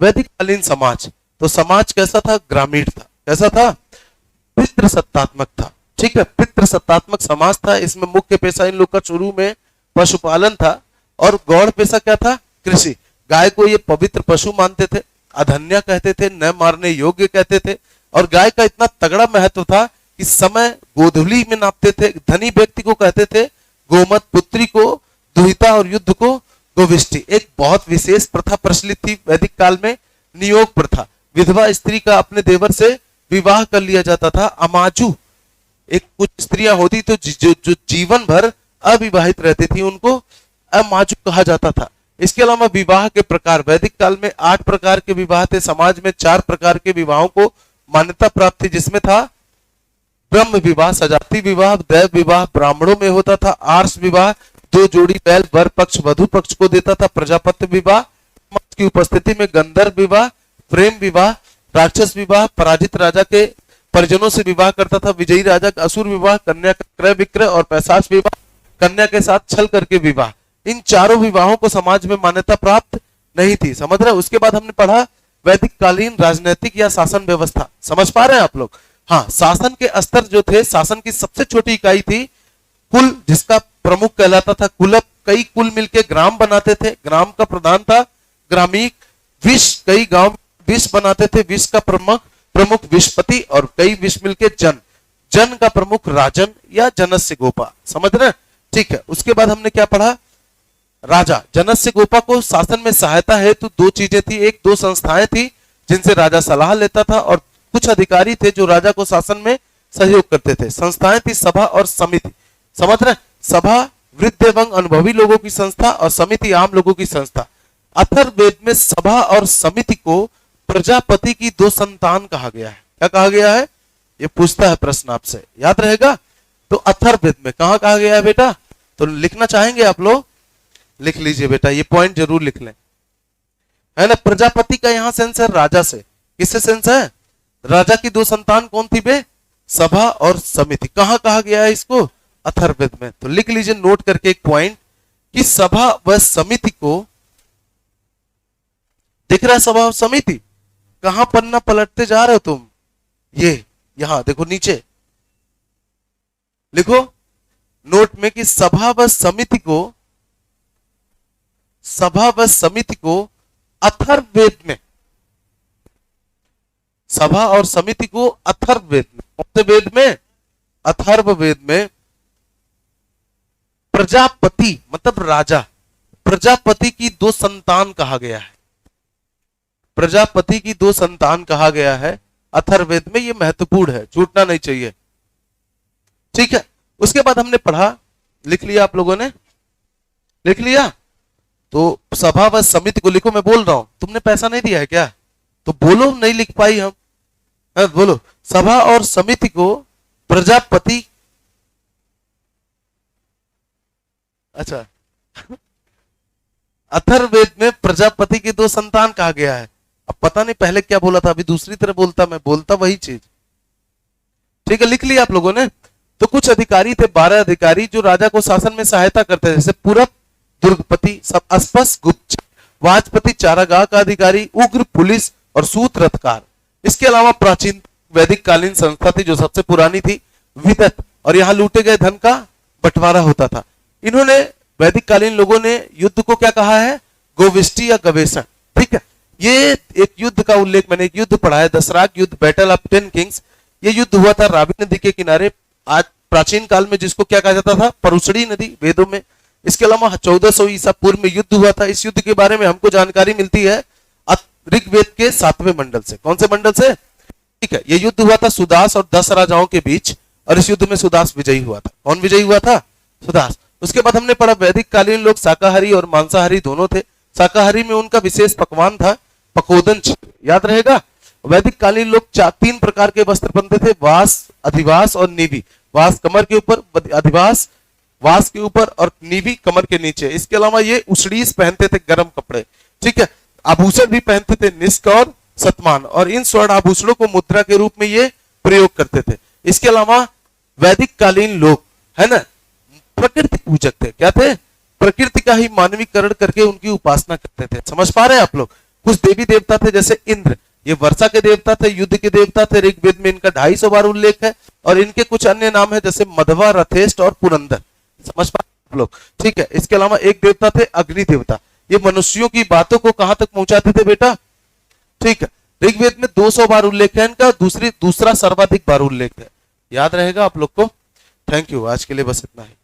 वैदिक कालीन समाज, तो समाज कैसा था? ग्रामीण था। कैसा था? पितृसत्तात्मक था। ठीक है, पितृसत्तात्मक समाज था। इसमें मुख्य पेशा इन लोग का शुरू में पशुपालन था और गौड़ पेशा क्या था? कृषि। गाय को ये पवित्र पशु मानते थे, अधन्या कहते थे, न मारने योग्य कहते थे। और गाय का इतना तगड़ा महत्व था कि समय गोधुली में नापते थे। धनी व्यक्ति को कहते थे गोमत, पुत्री को दुहिता और युद्ध को गोविष्टि। एक बहुत विशेष प्रथा प्रचलित थी वैदिक काल में, नियोग प्रथा। विधवा स्त्री का अपने देवर से विवाह कर लिया जाता था। अमाजू एक कुछ स्त्रियां होती तो जो जीवन भर अविवाहित रहती थी, उनको अमाजू कहा जाता था। इसके अलावा विवाह के प्रकार, वैदिक काल में 8 प्रकार के विवाह थे। समाज में 4 प्रकार के विवाहों को मान्यता प्राप्त थी, जिसमें था ब्रह्म विवाह, सजाती विवाह, दैव विवाह ब्राह्मणों में होता था, आर्ष विवाह 2 जोड़ी बैल वर पक्ष वधु पक्ष को देता था, प्रजापत्य विवाह की उपस्थिति में गंधर्व विवाह, प्रेम विवाह, राक्षस विवाह, पराजित राजा के परिजनों से विवाह करता था, विजयी राजा का असुर विवाह, कन्या का क्रय विक्रय और पैशाच विवाह, कन्या के साथ छल करके विवाह। इन चारों विवाहों को समाज में मान्यता प्राप्त नहीं थी। समझ रहे? उसके बाद हमने पढ़ा वैदिक कालीन राजनीतिक या शासन व्यवस्था। समझ पा रहे हैं आप लोग? हाँ, शासन के स्तर जो थे, शासन की सबसे छोटी इकाई थी कुल, जिसका प्रमुख कहलाता था कुलप। कई कुल मिलके ग्राम बनाते थे, ग्राम का प्रधान था ग्रामीक। विश, कई गांव विश बनाते थे, विश का प्रमुख विशपति, और कई विश मिलके जन का प्रमुख राजन या जनस्य गोपा। समझ रहे? ठीक है। उसके बाद हमने क्या पढ़ा? राजा जनस्य गोपा को शासन में सहायता है तो 2 चीजें थी। एक 2 संस्थाएं थी जिनसे राजा सलाह लेता था, और कुछ अधिकारी थे जो राजा को शासन में सहयोग करते थे। संस्थाएं थी सभा और समिति। समझ रहे? सभा वृद्ध एवं अनुभवी लोगों की संस्था और समिति आम लोगों की संस्था। अथर्ववेद में सभा और समिति को प्रजापति की 2 संतान कहा गया है। क्या कहा गया है? ये पूछता है प्रश्न आपसे, याद रहेगा? तो अथर्ववेद में कहा कहा गया है बेटा? तो लिखना चाहेंगे आप लोग? लिख लीजिए बेटा, ये पॉइंट जरूर लिख लें, है ना। प्रजापति का यहां सेंस है राजा से। किससे सेंस है? राजा की 2 संतान कौन थी बे? सभा और समिति। कहां कहा गया है इसको? अथर्ववेद में। तो लिख लीजिए नोट करके एक पॉइंट कि सभा व समिति को, दिख रहा है सभा और समिति? कहां पन्ना पलटते जा रहे हो तुम? ये यहां देखो, नीचे लिखो नोट में कि सभा व समिति को अथर्ववेद में, सभा और समिति को अथर्ववेद में, कौन से वेद में? अथर्ववेद में प्रजापति मतलब राजा, प्रजापति की 2 संतान कहा गया है। प्रजापति की 2 संतान कहा गया है अथर्ववेद में। यह महत्वपूर्ण है, छूटना नहीं चाहिए। ठीक है। उसके बाद हमने पढ़ा, लिख लिया आप लोगों ने? लिख लिया? तो सभा व समिति को लिखो। मैं बोल रहा हूं, तुमने पैसा नहीं दिया है क्या? तो बोलो, नहीं लिख पाई हम। बोलो, सभा और समिति को प्रजापति, अच्छा अथर्ववेद में प्रजापति की 2 संतान कहा गया है। अब पता नहीं पहले क्या बोला था, अभी दूसरी तरह बोलता, मैं बोलता वही चीज। ठीक है, लिख लिया आप लोगों ने? तो कुछ अधिकारी थे, 12 अधिकारी, जो राजा को शासन में सहायता करते थे, जैसे पूरब दुर्गपति, सब अस्पस गुप्त, वाजपति चारागाह का अधिकारी, उग्र पुलिस और सूत रथकार। इसके अलावा प्राचीन वैदिक कालीन संस्था थी जो सबसे पुरानी थी, विदत, और यहाँ लूटे गए धन का बंटवारा होता था। इन्होंने, वैदिक कालीन लोगों ने युद्ध को क्या कहा है? गोविष्टि या गवेषण। ठीक है। ये एक युद्ध का उल्लेख, मैंने एक युद्ध पढ़ा है, दसराग युद्ध, बैटल ऑफ 10 किंग्स। ये युद्ध हुआ था रावी नदी के किनारे, आज प्राचीन काल में जिसको क्या कहा जाता था? परुषणी नदी वेदों में। इसके अलावा 1400 ईसा पूर्व में युद्ध हुआ था। इस युद्ध के बारे में हमको जानकारी मिलती है ऋग्वेद के 7वें मंडल से। कौन से मंडल से? ठीक है। यह युद्ध हुआ था सुदास और 10 राजाओं के बीच, और इस युद्ध में सुदास विजयी हुआ था। कौन विजयी हुआ था? सुदास। उसके बाद हमने पढ़ा वैदिक कालीन लोग शाकाहारी और मांसाहारी दोनों थे। शाकाहारी में उनका विशेष पकवान था पकोदन, याद रहेगा। वैदिक कालीन लोग 3 प्रकार के वस्त्र पहनते थे, वास, अधिवास और नीवी। वास कमर के ऊपर, अधिवास वास के ऊपर और नीवी कमर के नीचे। इसके अलावा ये उषडीस पहनते थे, गर्म कपड़े। ठीक है। आभूषण भी पहनते थे, निष्क और सतमान, और इन स्वर्ण आभूषणों को मुद्रा के रूप में ये प्रयोग करते थे। इसके अलावा वैदिक कालीन लोग, है ना, प्रकृति पूजक थे। क्या थे? प्रकृति का ही मानवीकरण करके उनकी उपासना करते थे। समझ पा रहे हैं आप लोग? कुछ देवी देवता थे जैसे इंद्र, ये वर्षा के देवता थे, युद्ध के देवता थे, ऋग्वेद में इनका 250 बार उल्लेख है। और इनके कुछ अन्य नाम है जैसे मधवा, रथेष्ट और पुरंदर। समझ पाए आप लोग? ठीक है। इसके अलावा एक देवता थे अग्नि देवता, ये मनुष्यों की बातों को कहां तक पहुंचाते थे बेटा? ठीक है। ऋग्वेद में 200 बार उल्लेख है इनका, दूसरा सर्वाधिक बार उल्लेख है। याद रहेगा आप लोग को? Thank you. आज के लिए बस इतना ही।